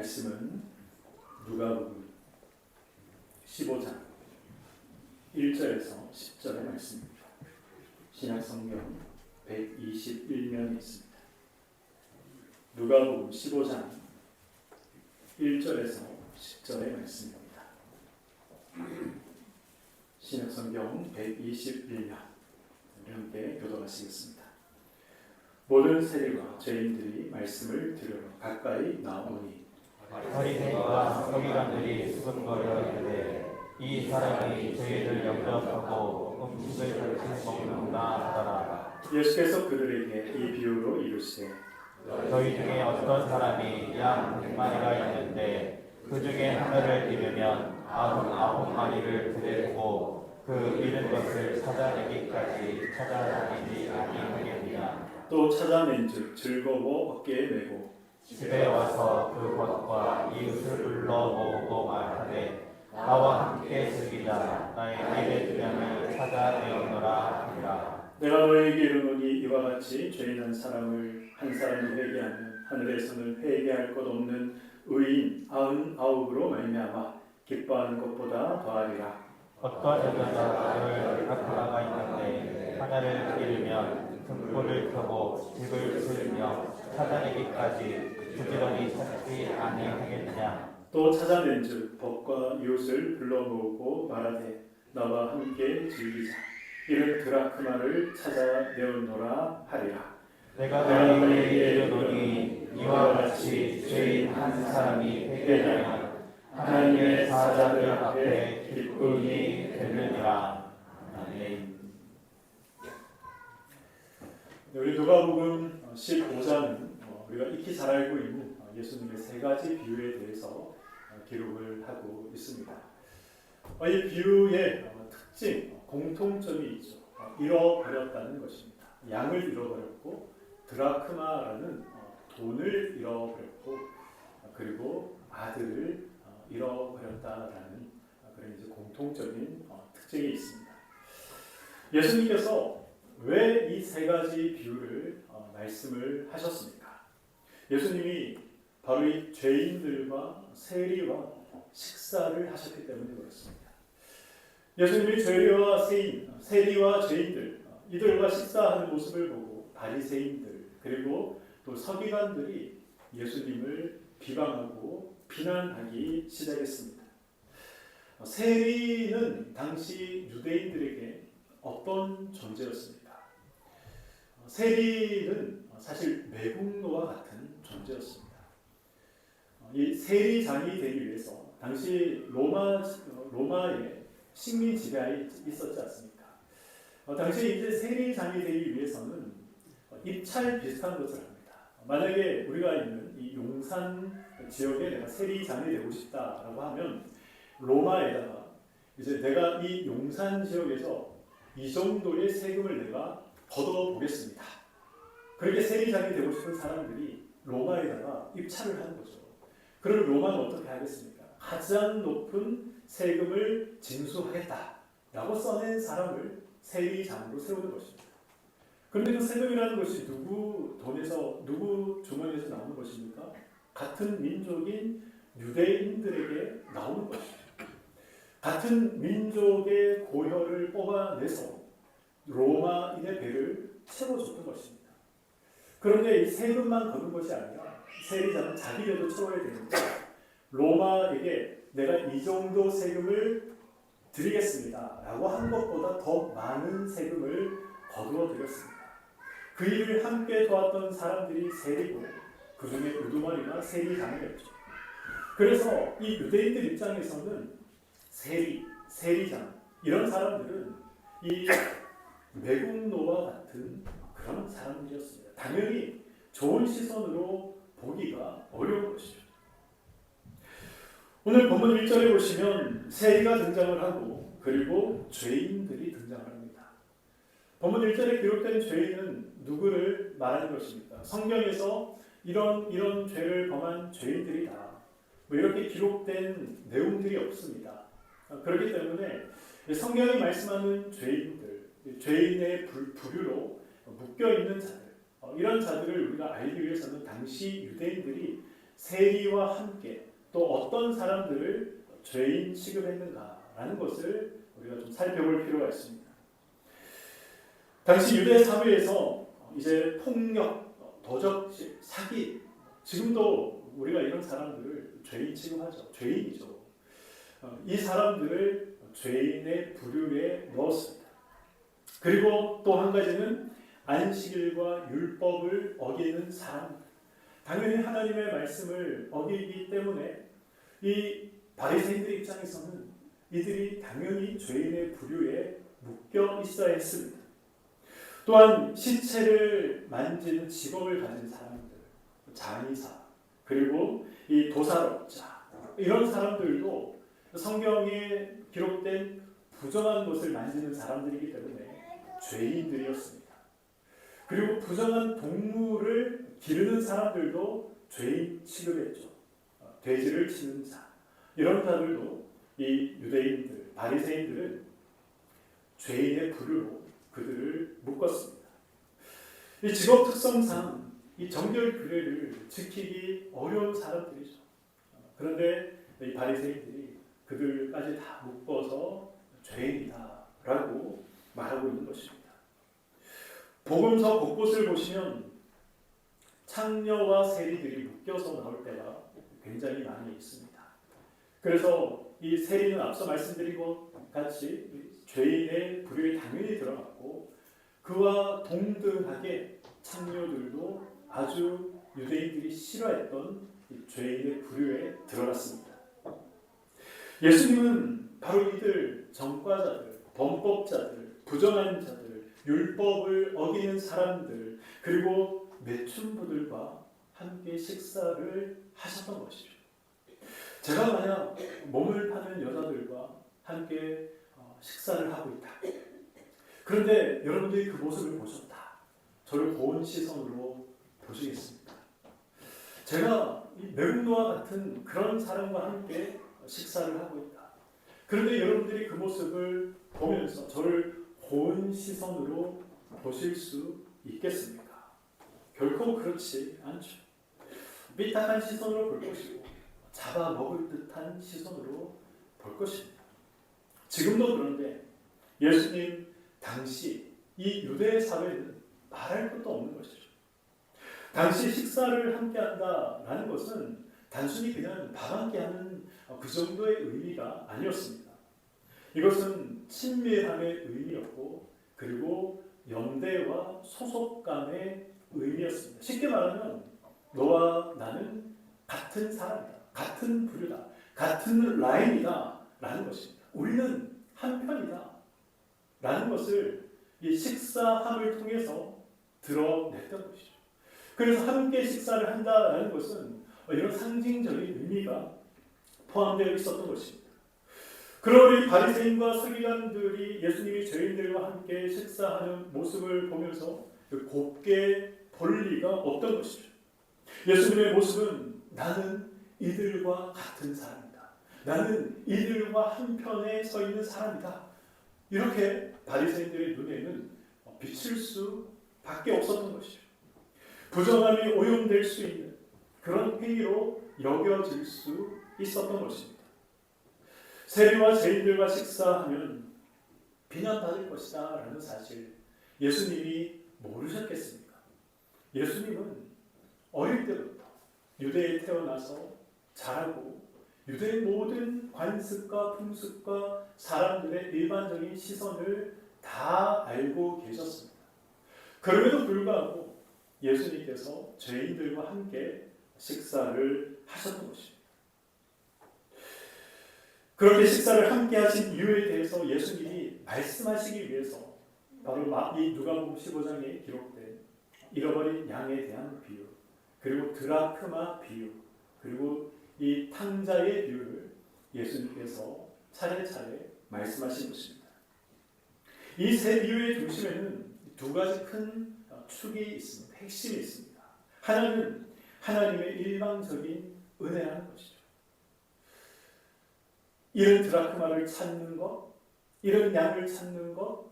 말씀은 누가복음 15장 1절에서 10절의 말씀입니다. 신약성경 121면에 있습니다. 누가복음 15장 1절에서 10절의 말씀입니다. 신약성경 121면 함께 교독하시겠습니다. 모든 세리와 죄인들이 말씀을 들으러 가까이 나오니 바리새인과 서기관들이 수근거려 이르되 이 사람이 저희를 영접하고 음식을 같이 먹는구나 하더라. 예수께서 그들에게 이 비유로 이르시되 저희 중에 어떤 사람이 양 100마리가 있는데 그 중에 하나를 잃으면 99마리를 데리고 그 잃은 것을 찾아내기까지 찾아다니지 아니하겠느냐. 또 찾아낸 즉 즐거워 어깨에 메고 집에 와서 그 벗과 이웃을 불러 모으고 말하되 나와 함께 즐기자. 나의 100주량을 찾아내었노라 하니라. 내가 너에게 이르노니 이와 같이 죄인한 사람을 한 사람이 회개하면 하늘에서는 회개할 것 없는 의인 99으로 말미암아 기뻐하는 것보다 더하리라. 어떤 여자가 10가지가 있는데 하나를 잃으면 등불을 켜고 집을 부수며 찾아내기까지 부지런히 찾지 아니하겠느냐. 또 찾아낸 즉 벗과 이웃을 불러 모으고 말하되 나와 함께 즐기자. 이는 드라크마를 찾아내었노라 하리라. 내가 너희에게 이르노니 이와 같이 죄인 한 사람이 회개하면 하나님의 사자들 앞에 기쁨이 되느니라. 아멘. 우리 누가복음 15장은 우리가 익히 잘 알고 있는 예수님의 세 가지 비유에 대해서 기록을 하고 있습니다. 이 비유의 특징, 공통점이 있죠. 잃어버렸다는 것입니다. 양을 잃어버렸고 드라크마라는 돈을 잃어버렸고 그리고 아들을 잃어버렸다라는 그런 이제 공통적인 특징이 있습니다. 예수님께서 왜 이 세 가지 비유를 말씀을 하셨습니까? 예수님이 바로 이 죄인들과 세리와 식사를 하셨기 때문에 그렇습니다. 예수님이 세리와 죄인들 이들과 식사하는 모습을 보고 바리새인들 그리고 또 서기관들이 예수님을 비방하고 비난하기 시작했습니다. 세리는 당시 유대인들에게 어떤 존재였습니까? 세리는 사실 매국노와 같은 존재였습니다. 이 세리장이 되기 위해서 당시 로마의 식민 지배하에 있었지 않습니까? 당시 이제 세리장이 되기 위해서는 입찰 비슷한 것을 합니다. 만약에 우리가 있는 이 용산 지역에 내가 세리장이 되고 싶다라고 하면 로마에다가 이제 내가 이 용산 지역에서 이 정도의 세금을 내가 걷어보겠습니다. 그렇게 세리장이 되고 싶은 사람들이 로마에다가 입찰을 하는 거죠. 그럼 로마는 어떻게 하겠습니까? 가장 높은 세금을 징수하겠다라고 써낸 사람을 세리장으로 세우는 것입니다. 그런데 그 세금이라는 것이 누구 돈에서 누구 주머니에서 나오는 것입니까? 같은 민족인 유대인들에게 나오는 것입니다. 같은 민족의 고혈을 뽑아내서 로마인의 배를 채워줬던 것입니다. 그런데 이 세금만 거는 것이 아니라 세리장은 자기 배도 채워야 되는데 로마에게 내가 이 정도 세금을 드리겠습니다 라고 한 것보다 더 많은 세금을 거두어 드렸습니다. 그 일을 함께 도왔던 사람들이 세리고 그 중에 우두머리가 세리장이었죠. 그래서 이 유대인들 입장에서는 세리장 이런 사람들은 이 매국노와 같은 그런 사람들이었습니다. 당연히 좋은 시선으로 보기가 어려운 것이죠. 오늘 본문 1절에 보시면 세리가 등장을 하고 그리고 죄인들이 등장을 합니다. 본문 1절에 기록된 죄인은 누구를 말하는 것입니까? 성경에서 이런 죄를 범한 죄인들이다. 이렇게 기록된 내용들이 없습니다. 그렇기 때문에 성경이 말씀하는 죄인들, 죄인의 부류로 묶여있는 자들, 이런 자들을 우리가 알기 위해서는 당시 유대인들이 세리와 함께 또 어떤 사람들을 죄인 취급했는가라는 것을 우리가 좀 살펴볼 필요가 있습니다. 당시 유대 사회에서 이제 폭력, 도적질, 사기, 지금도 우리가 이런 사람들을 죄인 취급하죠. 죄인이죠. 이 사람들을 죄인의 부류에 넣었습니다. 그리고 또 한 가지는 안식일과 율법을 어기는 사람들. 당연히 하나님의 말씀을 어기기 때문에 이 바리새인들 입장에서는 이들이 당연히 죄인의 부류에 묶여 있어야 했습니다. 또한 신체를 만지는 직업을 가진 사람들, 장의사, 그리고 이 도살업자, 이런 사람들도 성경에 기록된 부정한 것을 만지는 사람들이기 때문에 죄인들이었습니다. 그리고 부정한 동물을 기르는 사람들도 죄인 취급했죠. 돼지를 치는 자, 이런 자들도 이 유대인들, 바리새인들은 죄인의 부류로 그들을 묶었습니다. 이 직업 특성상 이 정결 규례를 지키기 어려운 사람들이죠. 그런데 이 바리새인들이 그들까지 다 묶어서 죄인이다라고 말하고 있는 것입니다. 복음서 곳곳을 보시면 창녀와 세리들이 묶여서 나올 때가 굉장히 많이 있습니다. 그래서 이 세리는 앞서 말씀드린 것 같이 죄인의 부류에 당연히 들어갔고, 그와 동등하게 창녀들도 아주 유대인들이 싫어했던 죄인의 부류에 들어갔습니다. 예수님은 바로 이들 전과자들, 범법자들, 부정한 자들, 율법을 어기는 사람들, 그리고 매춘부들과 함께 식사를 하셨던 것이죠. 제가 만약 몸을 파는 여자들과 함께 식사를 하고 있다. 그런데 여러분들이 그 모습을 보셨다. 저를 고운 시선으로 보시겠습니까? 제가 이 매국노와 같은 그런 사람과 함께 식사를 하고 있다. 그런데 여러분들이 그 모습을 보면서 저를 고운 시선으로 보실 수 있겠습니까? 결코 그렇지 않죠. 삐딱한 시선으로 볼 것이고 잡아먹을 듯한 시선으로 볼 것입니다. 지금도 그런데 예수님 당시 이 유대 사회는 말할 것도 없는 것이죠. 당시 식사를 함께 한다라는 것은 단순히 그냥 밥 함께 하는 그 정도의 의미가 아니었습니다. 이것은 친밀함의 의미였고, 그리고 연대와 소속감의 의미였습니다. 쉽게 말하면 너와 나는 같은 사람이다, 같은 부류다, 같은 라인이다 라는 것입니다. 우리는 한편이다 라는 것을 이 식사함을 통해서 드러냈던 것이죠. 그래서 함께 식사를 한다라는 것은 이런 상징적인 의미가 포함되어 있었던 것입니다. 그러므로 이 바리새인과 서기관들이 예수님이 죄인들과 함께 식사하는 모습을 보면서 곱게 볼 리가 없던 것이죠. 예수님의 모습은 나는 이들과 같은 사람이다. 나는 이들과 한편에 서 있는 사람이다. 이렇게 바리새인들의 눈에는 비칠 수밖에 없었던 것이죠. 부정함이 오염될 수 있는 그런 행위로 여겨질 수 있었던 것입니다. 세리와 죄인들과 식사하면 비난받을 것이다 라는 사실 예수님이 모르셨겠습니까? 예수님은 어릴 때부터 유대에 태어나서 자라고 유대의 모든 관습과 풍습과 사람들의 일반적인 시선을 다 알고 계셨습니다. 그럼에도 불구하고 예수님께서 죄인들과 함께 식사를 하셨던 것입니다. 그렇게 식사를 함께 하신 이유에 대해서 예수님이 말씀하시기 위해서 바로 이 누가복음 15장에 기록된 잃어버린 양에 대한 비유, 그리고 드라크마 비유, 그리고 이 탕자의 비유를 예수님께서 차례차례 말씀하신 것입니다. 이 세 비유의 중심에는 두 가지 큰 축이 있습니다. 핵심이 있습니다. 하나는 하나님의 일방적인 은혜라는 것이죠. 이런 드라크마를 찾는 것, 이런 양을 찾는 것,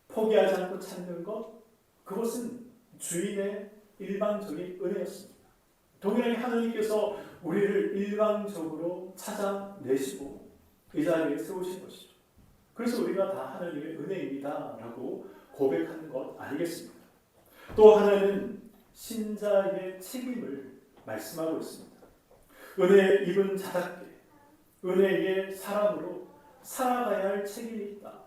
포기하지 않고 찾는 것, 그것은 주인의 일방적인 은혜였습니다. 동일하게 하나님께서 우리를 일방적으로 찾아내시고 이 자리에 세우신 것이죠. 그래서 우리가 다 하나님의 은혜입니다라고 고백하는 것 아니겠습니까? 또 하나는 신자의 책임을 말씀하고 있습니다. 은혜에 입은 자답게 은혜의 사람으로 살아가야 할 책임이 있다.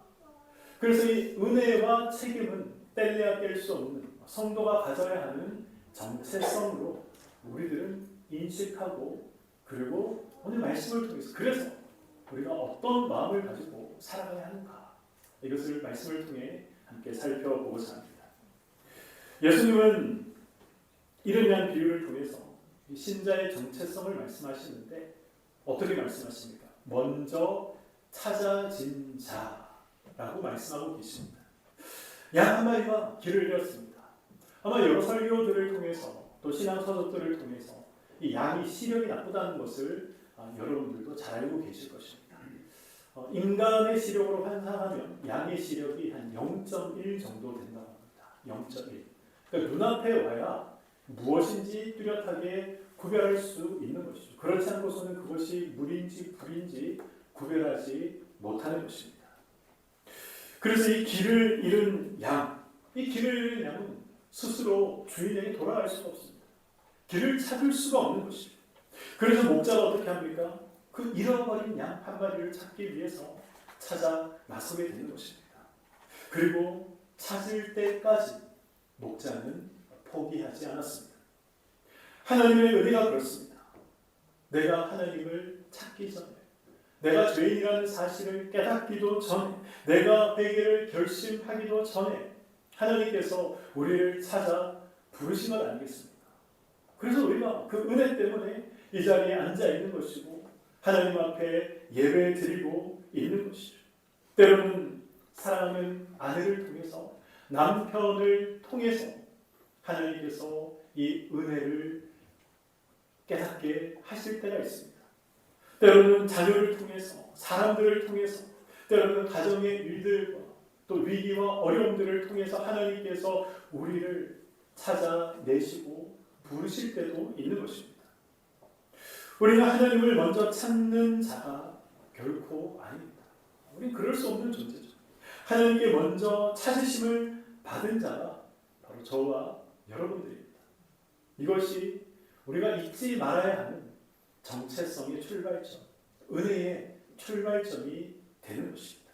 그래서 이 은혜와 책임은 뗄래야 뗄 수 없는 성도가 가져야 하는 정체성으로 우리들은 인식하고 그리고 오늘 말씀을 통해서 그래서 우리가 어떤 마음을 가지고 살아가야 하는가 이것을 말씀을 통해 함께 살펴보고자 합니다. 예수님은 이른 양 비유를 통해서 신자의 정체성을 말씀하시는데 어떻게 말씀하십니까? 먼저 찾아진 자라고 말씀하고 계십니다. 양 한 마리가 길을 잃었습니다. 아마 여러 설교들을 통해서 또 신앙 서적들을 통해서 이 양이 시력이 나쁘다는 것을 여러분들도 잘 알고 계실 것입니다. 인간의 시력으로 환산하면 양의 시력이 한 0.1 정도 된다고 합니다. 0.1. 그러니까 눈앞에 와야 무엇인지 뚜렷하게 구별할 수 있는 것이죠. 그렇지 않고서는 그것이 물인지 불인지 구별하지 못하는 것입니다. 그래서 이 길을 잃은 양, 이 길을 잃은 양은 스스로 주인에게 돌아갈 수가 없습니다. 길을 찾을 수가 없는 것이죠. 그래서 목자가 어떻게 합니까? 그 잃어버린 양 한 마리를 찾기 위해서 찾아 나서게 되는 것입니다. 그리고 찾을 때까지 목자는 포기하지 않았습니다. 하나님의 은혜가 그렇습니다. 내가 하나님을 찾기 전에 내가 죄인이라는 사실을 깨닫기도 전에 내가 회개를 결심하기도 전에 하나님께서 우리를 찾아 부르신 것 아니겠습니까? 그래서 우리가 그 은혜 때문에 이 자리에 앉아 있는 것이고 하나님 앞에 예배 드리고 있는 것이죠. 때로는 사랑하는 아내를 통해서 남편을 통해서 하나님께서 이 은혜를 깨닫게 하실 때가 있습니다. 때로는 자녀를 통해서 사람들을 통해서 때로는 가정의 일들과 또 위기와 어려움들을 통해서 하나님께서 우리를 찾아내시고 부르실 때도 있는 것입니다. 우리가 하나님을 먼저 찾는 자가 결코 아닙니다. 우리는 그럴 수 없는 존재죠. 하나님께 먼저 찾으심을 받은 자가 바로 저와 여러분들입니다. 이것이 우리가 잊지 말아야 하는 정체성의 출발점, 은혜의 출발점이 되는 것입니다.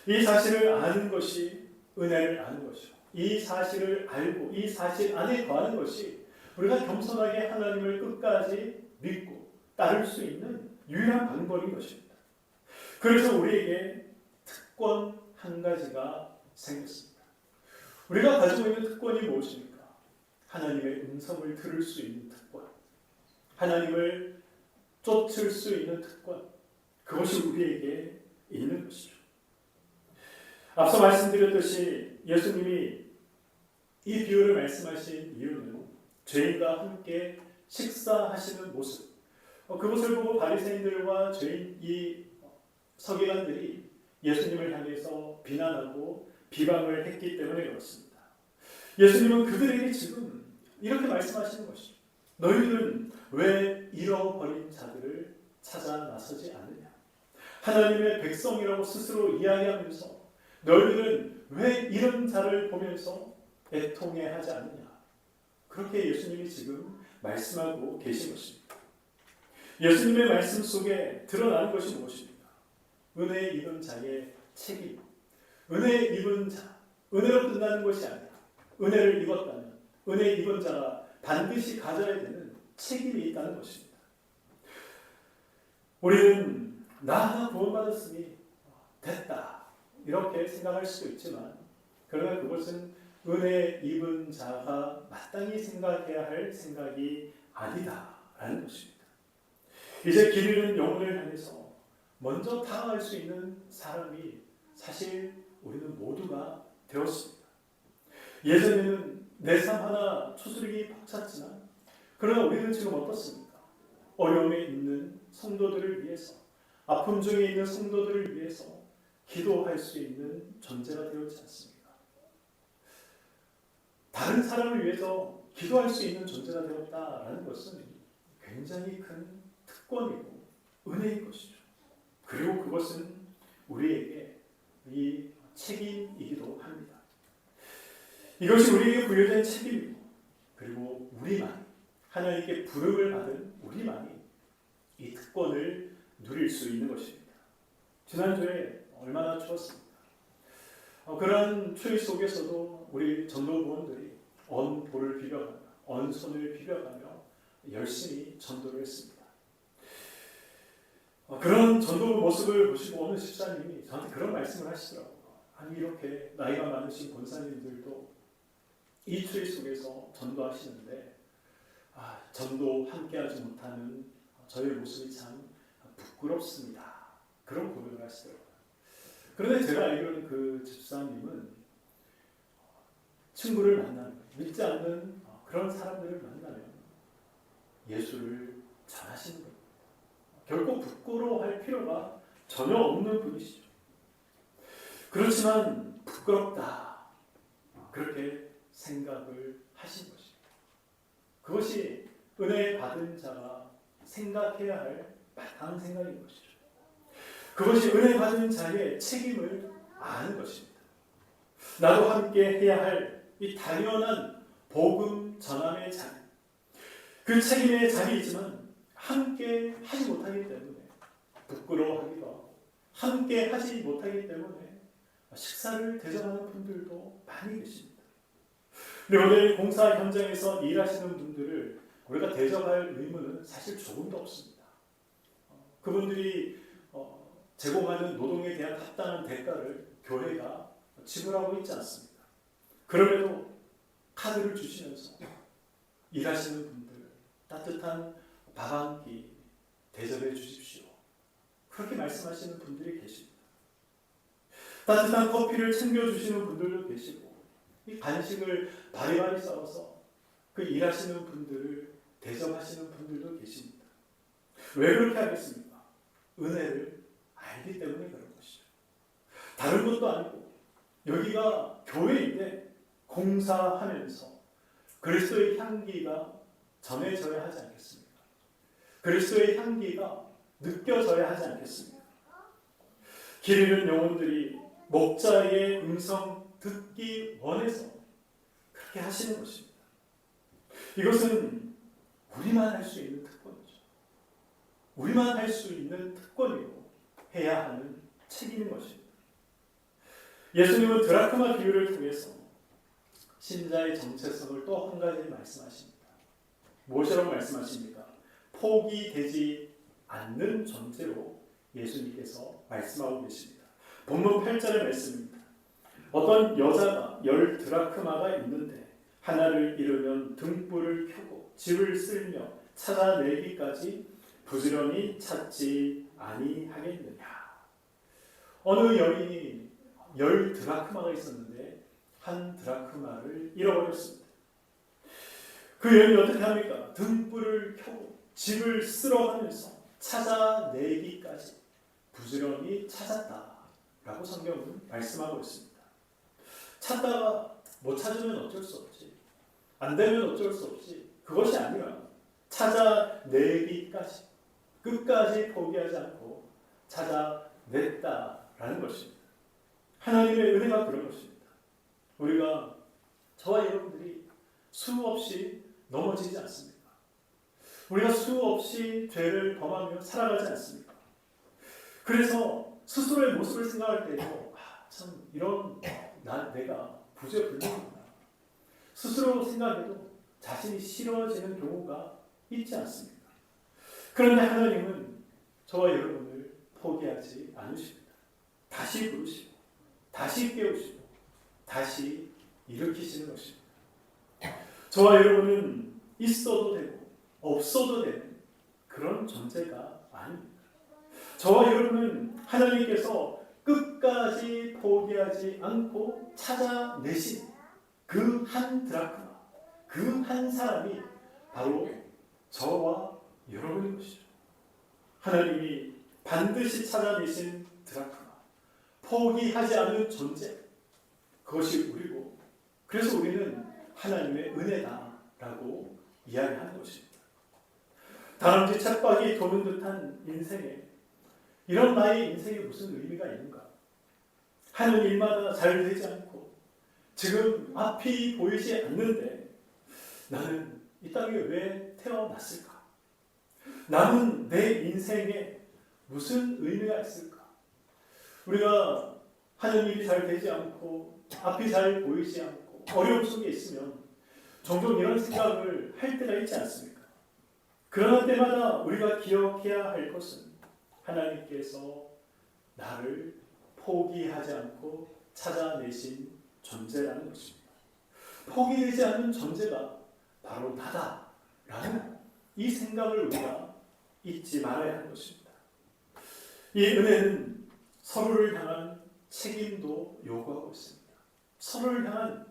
이 사실을 아는 것이 은혜를 아는 것이고 이 사실을 알고 이 사실 안에 거하는 것이 우리가 겸손하게 하나님을 끝까지 믿고 따를 수 있는 유일한 방법인 것입니다. 그래서 우리에게 특권 한 가지가 생겼습니다. 우리가 가지고 있는 특권이 무엇입니까? 하나님의 음성을 들을 수 있는 특권, 하나님을 쫓을 수 있는 특권, 그것이 우리에게 있는 것이죠. 앞서 말씀드렸듯이 예수님이 이 비유를 말씀하신 이유는 죄인과 함께 식사하시는 모습, 그것을 보고 바리새인들과 죄인 이 서기관들이 예수님을 향해서 비난하고 비방을 했기 때문에 그렇습니다. 예수님은 그들에게 지금 이렇게 말씀하시는 것이죠. 너희들은 왜 잃어버린 자들을 찾아 나서지 않느냐? 하나님의 백성이라고 스스로 이야기하면서 너희들은 왜 이런 자를 보면서 애통해하지 않느냐? 그렇게 예수님이 지금 말씀하고 계신 것입니다. 예수님의 말씀 속에 드러나는 것이 무엇입니까? 은혜 입은 자의 책임. 은혜 입은 자. 은혜로 끝나는 것이 아니라 은혜를 입었다면 은혜 입은 자가 반드시 가져야 되는 책임이 있다는 것입니다. 우리는 나 구원받았으니 됐다 이렇게 생각할 수도 있지만 그러나 그것은 은혜 입은 자가 마땅히 생각해야 할 생각이 아니다라는 것입니다. 이제 길 잃은 영혼을 향해서 먼저 다가갈 수 있는 사람이 사실 우리는 모두가 되었습니다. 예전에는 내 삶 하나 추스르기 벅찼지만 그러나 우리는 지금 어떻습니까? 어려움에 있는 성도들을 위해서 아픔 중에 있는 성도들을 위해서 기도할 수 있는 존재가 되었지 않습니까? 다른 사람을 위해서 기도할 수 있는 존재가 되었다라는 것은 굉장히 큰 특권이고 은혜인 것이죠. 그리고 그것은 우리에게 이 책임이기도 합니다. 이것이 우리에게 부여된 책임이고, 그리고 우리만, 하나님께 부름을 받은 우리만이 이 특권을 누릴 수 있는 것입니다. 지난주에 얼마나 추웠습니까? 그런 추위 속에서도 우리 전도부원들이 언볼을 비벼가며, 언손을 비벼가며 열심히 전도를 했습니다. 그런 전도 모습을 보시고 어느 집사님이 저한테 그런 말씀을 하시더라고요. 아니, 이렇게 나이가 많으신 권사님들도 이 추위 속에서 전도하시는데 전도 함께하지 못하는 저의 모습이 참 부끄럽습니다. 그런 고백을 하시더라고요. 그런데 제가 알기로는 그 집사님은 친구를 만나면, 믿지 않는 그런 사람들을 만나면 예수를 전하시는 겁니다. 결코 부끄러워할 필요가 전혀 없는 분이시죠. 그렇지만 부끄럽다, 그렇게 생각을 하신 것입니다. 그것이 은혜 받은 자가 생각해야 할 마땅한 생각인 것이죠. 그것이 은혜 받은 자의 책임을 아는 것입니다. 나도 함께 해야 할 이 당연한 복음 전함의 자리, 그 책임의 자리이지만 함께 하지 못하기 때문에 부끄러워하기도 하고, 함께 하지 못하기 때문에 식사를 대접하는 분들도 많이 계십니다. 근데 오늘 공사 현장에서 일하시는 분들을 우리가 대접할 의무는 사실 조금도 없습니다. 그분들이 제공하는 노동에 대한 합당한 대가를 교회가 지불하고 있지 않습니다. 그럼에도 카드를 주시면서 일하시는 분들 따뜻한 밥 한 끼 대접해 주십시오, 그렇게 말씀하시는 분들이 계십니다. 따뜻한 커피를 챙겨주시는 분들도 계시고, 이 간식을 바리바리 싸워서 그 일하시는 분들을 대접하시는 분들도 계십니다. 왜 그렇게 하겠습니까? 은혜를 알기 때문에 그런 것이죠. 다른 것도 아니고 여기가 교회인데 공사하면서 그리스도의 향기가 전해져야 하지 않겠습니까? 그리스도의 향기가 느껴져야 하지 않겠습니까? 길 잃은 영혼들이 목자의 음성 듣기 원해서 그렇게 하시는 것입니다. 이것은 우리만 할 수 있는 특권이죠. 우리만 할 수 있는 특권이고 해야 하는 책임인 것입니다. 예수님은 드라크마 비유를 통해서 신자의 정체성을 또 한 가지 말씀하십니다. 무엇이라고 말씀하십니까? 포기되지 않는 존재로 예수님께서 말씀하고 계십니다. 본문 8절의 말씀입니다. 어떤 여자가 10 드라크마가 있는데 하나를 잃으면 등불을 켜고 집을 쓸며 찾아내기까지 부지런히 찾지 아니하겠느냐. 어느 여인이 10 드라크마가 있었는데 한 드라크마를 잃어버렸습니다. 그 여인이 어떻게 합니까? 등불을 켜고 집을 쓸어가면서 찾아내기까지 부지런히 찾았다라고 성경은 말씀하고 있습니다. 찾다가 못 찾으면 어쩔 수 없지, 안 되면 어쩔 수 없지, 그것이 아니라 찾아내기까지, 끝까지 포기하지 않고 찾아냈다라는 것입니다. 하나님의 은혜가 그런 것입니다. 우리가, 저와 여러분들이 수없이 넘어지지 않습니까? 우리가 수없이 죄를 범하며 살아가지 않습니까? 그래서 스스로의 모습을 생각할 때도 참 이런 내가 부재불능이구나, 스스로 생각해도 자신이 싫어지는 경우가 있지 않습니까? 그런데 하나님은 저와 여러분을 포기하지 않으십니다. 다시 부르시고 다시 깨우시고 다시 일으키시는 것입니다. 저와 여러분은 있어도 되고 없어도 되는 그런 존재가 아닙니다. 저와 여러분은 하나님께서 끝까지 포기하지 않고 찾아내신 그 한 드라크마, 그 한 사람이 바로 저와 여러분인 것이죠. 하나님이 반드시 찾아내신 드라크마, 포기하지 않는 존재, 그것이 우리고, 그래서 우리는 하나님의 은혜다, 라고 이야기하는 것입니다. 다람쥐 쳇바퀴 도는 듯한 인생에 이런 나의 인생에 무슨 의미가 있는가? 하는 일마다 잘 되지 않고 지금 앞이 보이지 않는데 나는 이 땅에 왜 태어났을까? 나는 내 인생에 무슨 의미가 있을까? 우리가 하는 일이 잘 되지 않고 앞이 잘 보이지 않고 어려움 속에 있으면 종종 이런 생각을 할 때가 있지 않습니까? 그러나 때마다 우리가 기억해야 할 것은 하나님께서 나를 포기하지 않고 찾아내신 존재라는 것입니다. 포기되지 않는 존재가 바로 나다라는 이 생각을 우리가 잊지 말아야 하는 것입니다. 이 은혜는 서로를 향한 책임도 요구하고 있습니다. 서로를 향한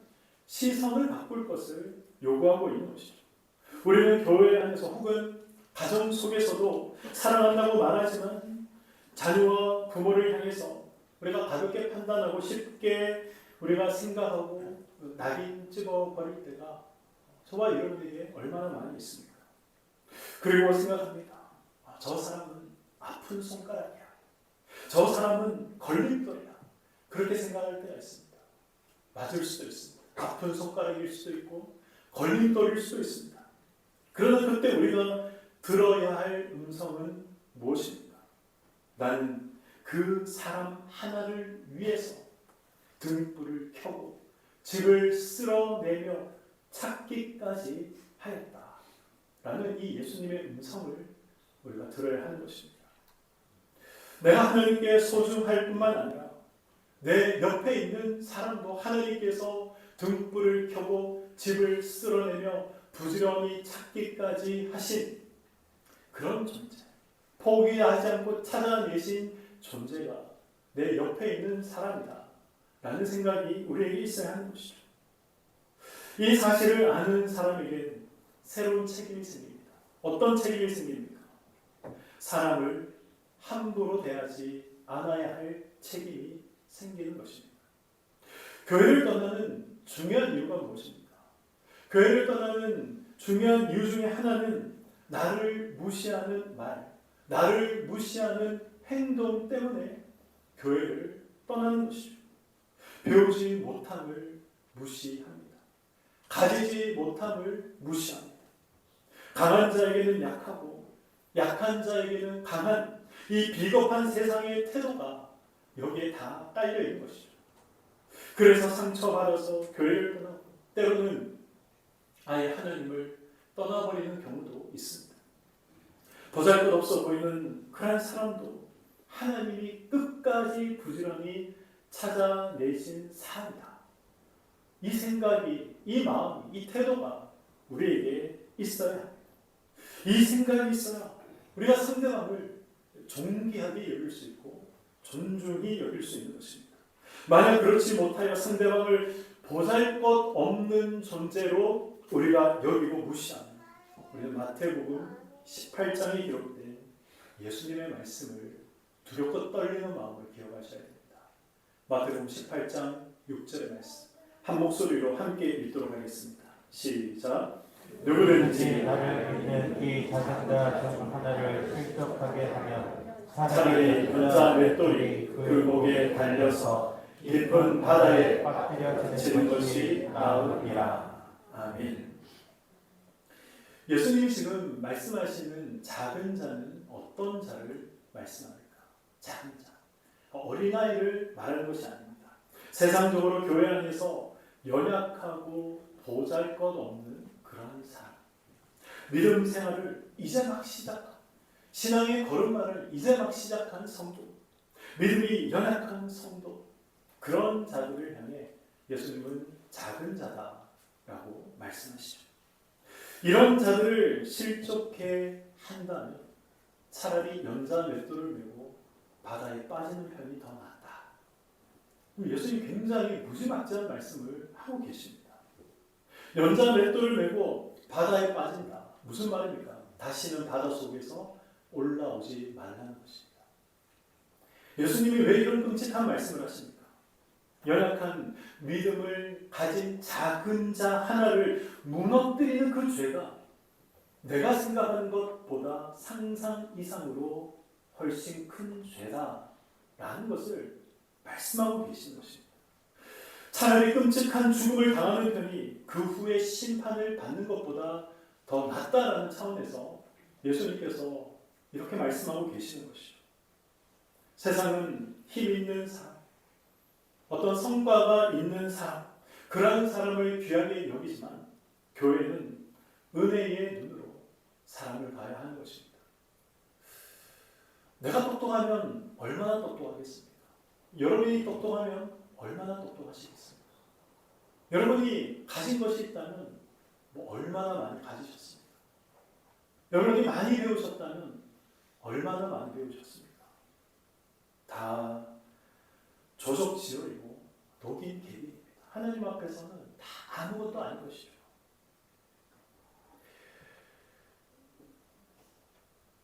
시선을 바꿀 것을 요구하고 있는 것이죠. 우리는 교회 안에서 혹은 가정 속에서도 사랑한다고 말하지만 자녀와 부모를 향해서 우리가 가볍게 판단하고 쉽게 우리가 생각하고 낙인 찍어버릴 때가 저와 여러분에게 얼마나 많이 있습니까? 그리고 생각합니다. 저 사람은 아픈 손가락이야. 저 사람은 걸림돌이야. 그렇게 생각할 때가 있습니다. 맞을 수도 있습니다. 아픈 손가락일 수도 있고 걸림돌일 수도 있습니다. 그러나 그때 우리가 들어야 할 음성은 무엇입니까? 나는 그 사람 하나를 위해서 등불을 켜고 집을 쓸어내며 찾기까지 하였다. 라는 이 예수님의 음성을 우리가 들어야 하는 것입니다. 내가 하나님께 소중할 뿐만 아니라 내 옆에 있는 사람도 하나님께서 등불을 켜고 집을 쓸어내며 부지런히 찾기까지 하신 그런 존재, 포기하지 않고 찾아내신 존재가 내 옆에 있는 사람이다 라는 생각이 우리에게 있어야 하는 것이죠. 이 사실을 아는 사람에게는 새로운 책임이 생깁니다. 어떤 책임이 생깁니까? 사람을 함부로 대하지 않아야 할 책임이 생기는 것입니다. 교회를 떠나는 중요한 이유가 무엇입니까? 교회를 떠나는 중요한 이유 중에 하나는 나를 무시하는 말, 나를 무시하는 행동 때문에 교회를 떠나는 것이죠. 배우지 못함을 무시합니다. 가지지 못함을 무시합니다. 강한 자에게는 약하고 약한 자에게는 강한 이 비겁한 세상의 태도가 여기에 다 딸려 있는 것이죠. 그래서 상처받아서 교회를 떠나고 때로는 아예 하나님을 떠나버리는 경우도 있습니다. 보잘것없어 보이는 그런 사람도 하나님이 끝까지 부지런히 찾아내신 사람이다. 이 생각이, 이 마음이, 이 태도가 우리에게 있어야 합니다. 이 생각이 있어야 우리가 상대방을 존귀하게 여길 수 있고 존중히 여길 수 있는 것입니다. 만약 그렇지 못하여 상대방을 보잘것없는 존재로 우리가 여기고 무시하면 우리는 마태복음 18장에 기록된 예수님의 말씀을 두렵고 떨리는 마음으로 기억하셔야 됩니다. 마태복음 18장 6절의 말씀 한 목소리로 함께 읽도록 하겠습니다. 시작. 누구든지 나를 믿는 이 자신과 종 하나를 실족하게 하면 차라리 여자 맷돌이 그 목에 달려서 깊은 바다에 빠뜨려지는 것이 나으리라. 아멘. 예수님이 지금 말씀하시는 작은 자는 어떤 자를 말씀합니까? 작은 자. 어린아이를 말하는 것이 아닙니다. 세상적으로 교회 안에서 연약하고 보잘것없는 그런 사람. 믿음 생활을 이제 막 시작한, 신앙의 걸음마를 이제 막 시작한 성도, 믿음이 연약한 성도, 그런 자들을 향해 예수님은 작은 자다라고 말씀하시죠. 이런 자들을 실족해 한다면 차라리 연자 맷돌을 메고 바다에 빠지는 편이 더 낫다. 예수님이 굉장히 무지막지한 말씀을 하고 계십니다. 연자 맷돌을 메고 바다에 빠진다. 무슨 말입니까? 다시는 바다 속에서 올라오지 말라는 것입니다. 예수님이 왜 이런 끔찍한 말씀을 하십니까? 연약한 믿음을 가진 작은 자 하나를 무너뜨리는 그 죄가 내가 생각하는 것보다 상상 이상으로 훨씬 큰 죄다라는 것을 말씀하고 계신 것입니다. 차라리 끔찍한 죽음을 당하는 편이 그 후에 심판을 받는 것보다 더 낫다라는 차원에서 예수님께서 이렇게 말씀하고 계시는 것이죠. 세상은 힘 있는 사람, 어떤 성과가 있는 사람, 그러한 사람을 귀하게 여기지만 교회는 은혜의 눈으로 사람을 봐야 하는 것입니다. 내가 똑똑하면 얼마나 똑똑하겠습니까? 여러분이 똑똑하면 얼마나 똑똑하시겠습니까? 여러분이 가진 것이 있다면 얼마나 많이 가지셨습니까? 여러분이 많이 배우셨다면 얼마나 많이 배우셨습니까? 다 조적지혈이고 녹인 계비입니다. 하나님 앞에서는 다 아무것도 아닌 것이죠.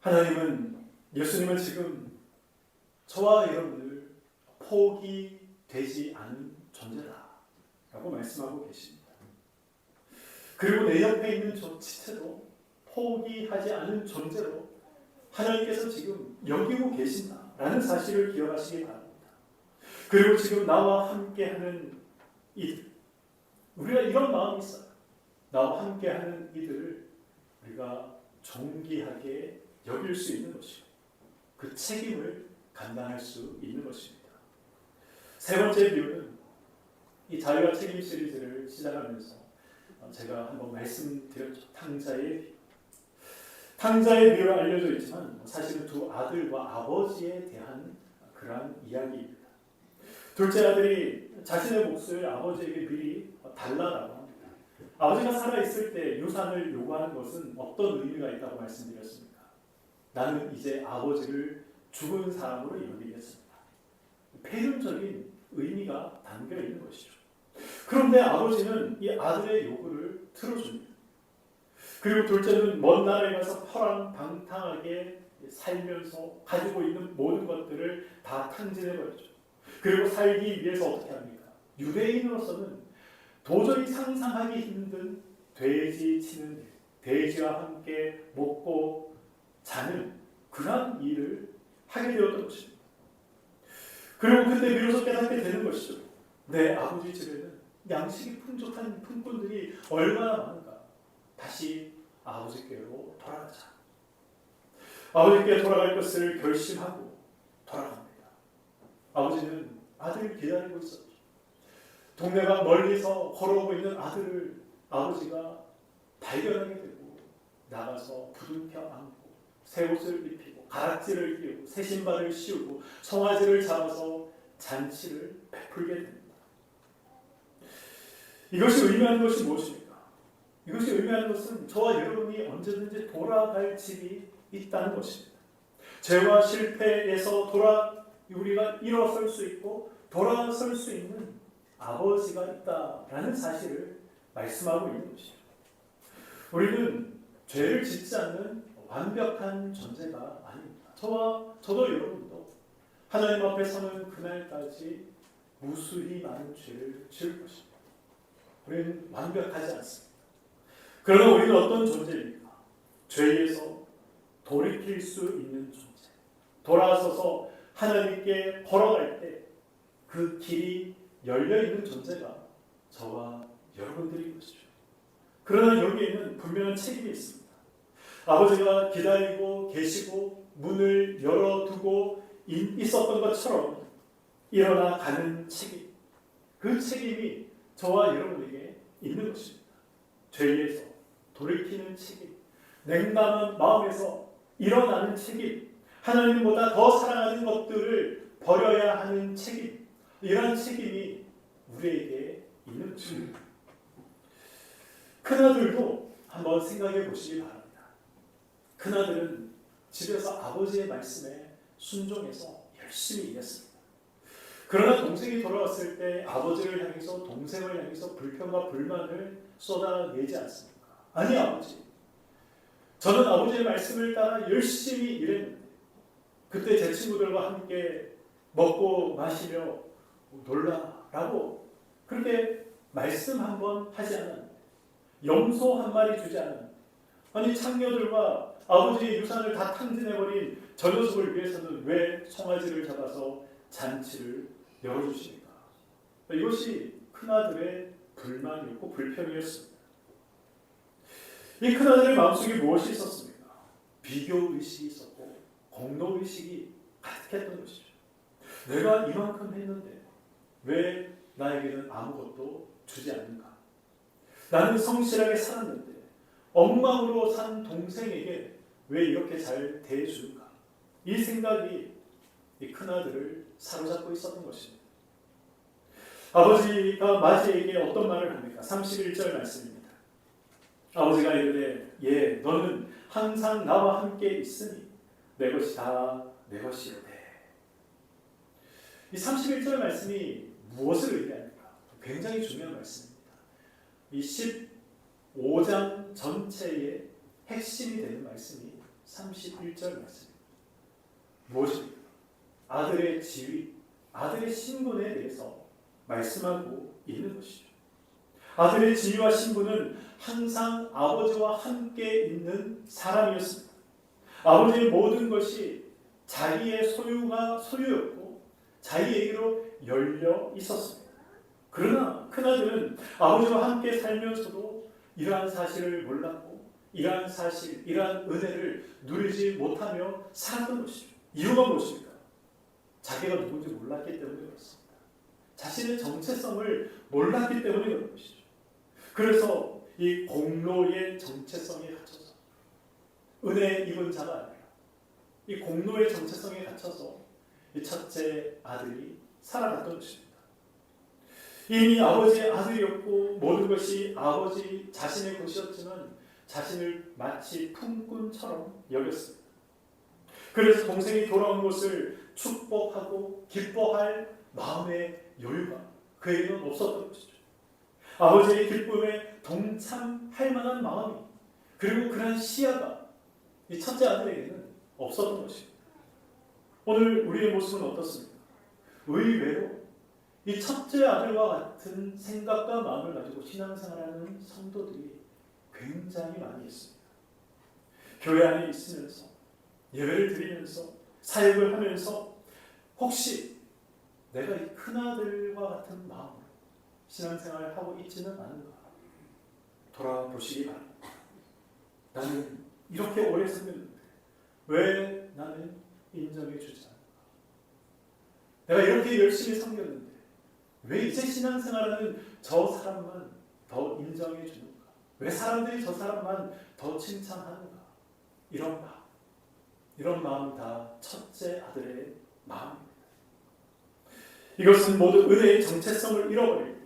하나님은 예수님은 지금 저와 여러분을 포기되지 않은 존재다라고 말씀하고 계십니다. 그리고 내 옆에 있는 저 지체도 포기하지 않은 존재로 하나님께서 지금 여기고 계신다라는 사실을 기억하시기 바랍니다. 그리고 지금 나와 함께하는 이들, 우리가 이런 마음이 있어요. 나와 함께하는 이들을 우리가 존귀하게 여길 수 있는 것이고 그 책임을 감당할 수 있는 것입니다. 세 번째 비유는 이 자유와 책임 시리즈를 시작하면서 제가 한번 말씀드렸죠. 탕자의 비유. 탕자의 비유가 알려져 있지만 사실은 두 아들과 아버지에 대한 그러한 이야기입니다. 둘째 아들이 자신의 몫을 아버지에게 미리 달라라고 합니다. 아버지가 살아있을 때 유산을 요구하는 것은 어떤 의미가 있다고 말씀드렸습니까? 나는 이제 아버지를 죽은 사람으로 여기겠습니다. 폐륜적인 의미가 담겨 있는 것이죠. 그런데 아버지는 이 아들의 요구를 들어줍니다. 그리고 둘째는 먼 나라에 가서 허랑방탕하게 살면서 가지고 있는 모든 것들을 다 탕진해버리죠. 그리고 살기 위해서 어떻게 합니까? 유대인으로서는 도저히 상상하기 힘든 돼지 치는 일, 돼지와 함께 먹고 자는 그런 일을 하게 되었던 것입니다. 그리고 그때 비로소 깨닫게 되는 것이죠. 내 아버지 집에는 양식이 풍족한 품꾼들이 얼마나 많은가. 다시 아버지께로 돌아가자. 아버지께 돌아갈 것을 결심하고 돌아갑니다. 아버지는 아들을 기다리고 있었죠. 동네가 멀리서 걸어오고 있는 아들을 아버지가 발견하게 되고 나가서 부둥켜 안고 새 옷을 입히고 가락지를 끼우고 새 신발을 씌우고 송아지를 잡아서 잔치를 베풀게 됩니다. 이것이 의미하는 것이 무엇입니까? 이것이 의미하는 것은 저와 여러분이 언제든지 돌아갈 집이 있다는 것입니다. 죄와 실패에서 우리가 일어설 수 있고 돌아설 수 있는 아버지가 있다라는 사실을 말씀하고 있는 것이죠. 우리는 죄를 짓지 않는 완벽한 존재가 아닙니다. 저도 여러분도 하나님 앞에 서는 그날까지 무수히 많은 죄를 지을 것입니다. 우리는 완벽하지 않습니다. 그러나 우리는 어떤 존재입니까? 죄에서 돌이킬 수 있는 존재. 돌아서서 하나님께 걸어갈 때 그 길이 열려있는 존재가 저와 여러분들인 것이죠. 그러나 여기에는 분명한 책임이 있습니다. 아버지가 기다리고 계시고 문을 열어두고 있었던 것처럼 일어나 가는 책임, 그 책임이 저와 여러분에게 있는 것입니다. 죄에서 돌이키는 책임, 냉담한 마음에서 일어나는 책임, 하나님보다 더 사랑하는 것들을 버려야 하는 책임, 이러한 책임이 우리에게 있는 것입니다. 큰아들도 한번 생각해 보시기 바랍니다. 큰아들은 집에서 아버지의 말씀에 순종해서 열심히 일했습니다. 그러나 동생이 돌아왔을 때 아버지를 향해서 동생을 향해서 불평과 불만을 쏟아내지 않습니까? 아니 아버지, 저는 아버지의 말씀을 따라 열심히 일했는데 그때 제 친구들과 함께 먹고 마시며 놀라라고 그렇게 말씀 한번 하지 않은, 염소 한 마리 주지 않은, 아니 창녀들과 아버지의 유산을 다 탕진해버린 저 녀석을 위해서는 왜 송아지를 잡아서 잔치를 열어주십니까? 이것이 큰아들의 불만이었고 불평이었습니다. 이 큰아들의 마음속에 무엇이 있었습니까? 비교의식이 있었고 공로의식이 가득했던 것이죠. 내가 이만큼 했는데 왜 나에게는 아무것도 주지 않는가? 나는 성실하게 살았는데 엉망으로 산 동생에게 왜 이렇게 잘 대해주는가? 이 생각이 이 큰아들을 사로잡고 있었던 것입니다. 아버지가 맞이에게 어떤 말을 합니까? 31절 말씀입니다. 아버지가 이르되 예 너는 항상 나와 함께 있으니 내 것이 다 내 것이오되. 이 31절 말씀이 무엇을 의미합니까? 굉장히 중요한 말씀입니다. 이 15장 전체의 핵심이 되는 말씀이 31절 말씀입니다. 무엇입니까? 아들의 지위, 아들의 신분에 대해서 말씀하고 있는 것이죠. 아들의 지위와 신분은 항상 아버지와 함께 있는 사람이었습니다. 아버지의 모든 것이 자기의 소유가 소유였고 자기에게로 열려 있었습니다. 그러나 큰아들은 아버지와 함께 살면서도 이러한 사실을 몰랐고 이러한 사실, 이러한 은혜를 누리지 못하며 살았던 것이죠. 이유가 무엇입니까? 자기가 누군지 몰랐기 때문에 그렇습니다. 자신의 정체성을 몰랐기 때문에 그런 것이죠. 그래서 이 공로의 정체성에 갇혀서 은혜 입은 자가 아니라 이 공로의 정체성에 갇혀서 이 첫째 아들이 살아갔던 것입니다. 이미 아버지의 아들이었고 모든 것이 아버지 자신의 것이었지만 자신을 마치 품꾼처럼 여겼습니다. 그래서 동생이 돌아온 것을 축복하고 기뻐할 마음의 여유가 그에게는 없었던 것이죠. 아버지의 기쁨에 동참할 만한 마음이 그리고 그런 시야가 이 첫째 아들에게는 없었던 것입니다. 오늘 우리의 모습은 어떻습니까? 의외로 이 첫째 아들과 같은 생각과 마음을 가지고 신앙생활하는 성도들이 굉장히 많이 있습니다. 교회 안에 있으면서 예배를 드리면서 사역을 하면서 혹시 내가 이 큰아들과 같은 마음으로 신앙생활을 하고 있지는 않은가 돌아보시기 바랍니다. 나는 이렇게 오래 섬겼는데 왜 나는 인정해 주지 않는가? 내가 이렇게 열심히 섬겼는데 왜 이제 신앙생활하는 저 사람만 더 인정해 주는가? 왜 사람들이 저 사람만 더 칭찬하는가? 이런 마음은 다 첫째 아들의 마음입니다. 이것은 모두 은혜의 정체성을 잃어버릴 때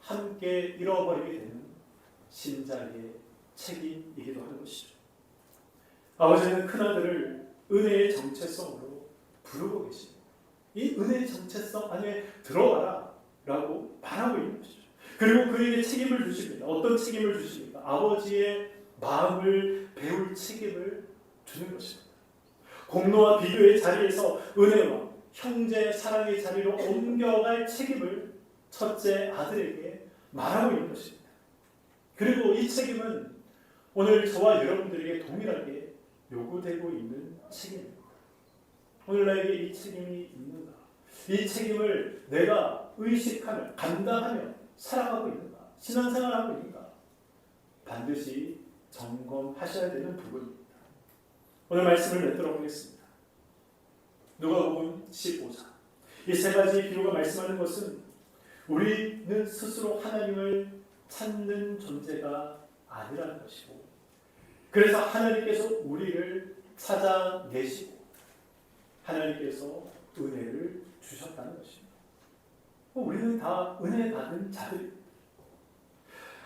함께 잃어버리게 되는 신자의 책임이기도 하는 것이죠. 아버지는 큰아들을 은혜의 정체성으로 부르고 계십니다. 이 은혜의 정체성 안에 들어가라 라고 말하고 있는 것이죠. 그리고 그에게 책임을 주십니다. 어떤 책임을 주십니까? 아버지의 마음을 배울 책임을 주는 것입니다. 공로와 비교의 자리에서 은혜와 형제 사랑의 자리로 옮겨갈 책임을 첫째 아들에게 말하고 있는 것입니다. 그리고 이 책임은 오늘 저와 여러분들에게 동일하게 요구되고 있는 책임입니다. 오늘 나에게 이 책임이 있는가? 이 책임을 내가 의식하며 감당하며 살아가고 있는가? 신앙생활하고 있는가? 반드시 점검하셔야 되는 부분입니다. 오늘 말씀을 맺도록 하겠습니다. 누가복음 15장. 이 세 가지 비유가 말씀하는 것은 우리는 스스로 하나님을 찾는 존재가 아니라는 것이고, 그래서 하나님께서 우리를 찾아내시고 하나님께서 은혜를 주셨다는 것입니다. 우리는 다 은혜 받은 자들입니다.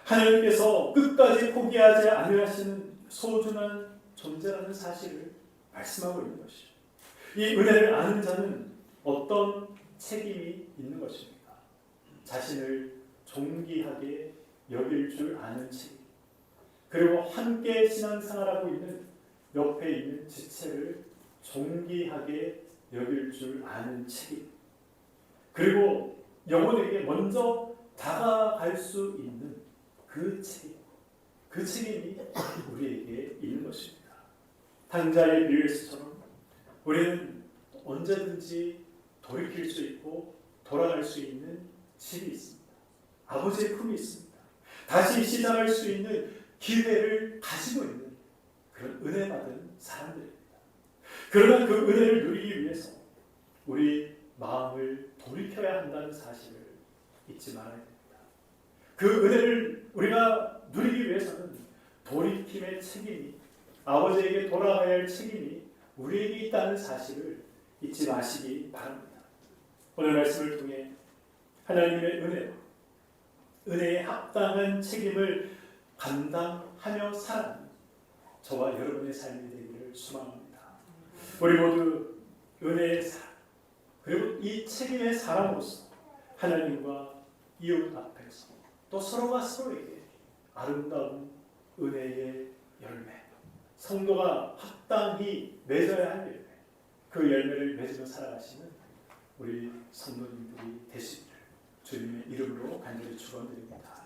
하나님께서 끝까지 포기하지 않으시는 소중한 존재라는 사실을 말씀하고 있는 것이죠. 이 은혜를 아는 자는 어떤 책임이 있는 것입니까? 자신을 존귀하게 여길 줄 아는 책임, 그리고 함께 신앙생활하고 있는 옆에 있는 지체를 존귀하게 여길 줄 아는 책임, 그리고 영혼에게 먼저 다가갈 수 있는 그 책임이 우리에게 있는 것입니다. 탕자의 비유에서처럼 우리는 언제든지 돌이킬 수 있고 돌아갈 수 있는 집이 있습니다. 아버지의 품이 있습니다. 다시 시작할 수 있는 기회를 가지고 있는 그런 은혜 받은 사람들입니다. 그러나 그 은혜를 누리기 위해서 우리 마음을 돌이켜야 한다는 사실을 잊지 말아야 됩니다. 그 은혜를 우리가 누리기 위해서는 돌이킴의 책임이, 아버지에게 돌아가야 할 책임이 우리에게 있다는 사실을 잊지 마시기 바랍니다. 오늘 말씀을 통해 하나님의 은혜에 합당한 책임을 감당하며 살아가는 저와 여러분의 삶이 되기를 소망합니다. 우리 모두 은혜의 사람, 그리고 이 책임의 사람으로서 하나님과 이웃 앞에서 또 서로가 서로에게 아름다운 은혜의 열매, 성도가 합당히 맺어야 할 열매, 그 열매를 맺으며 살아가시는 우리 성도님들이 되시기를 주님의 이름으로 간절히 축원드립니다.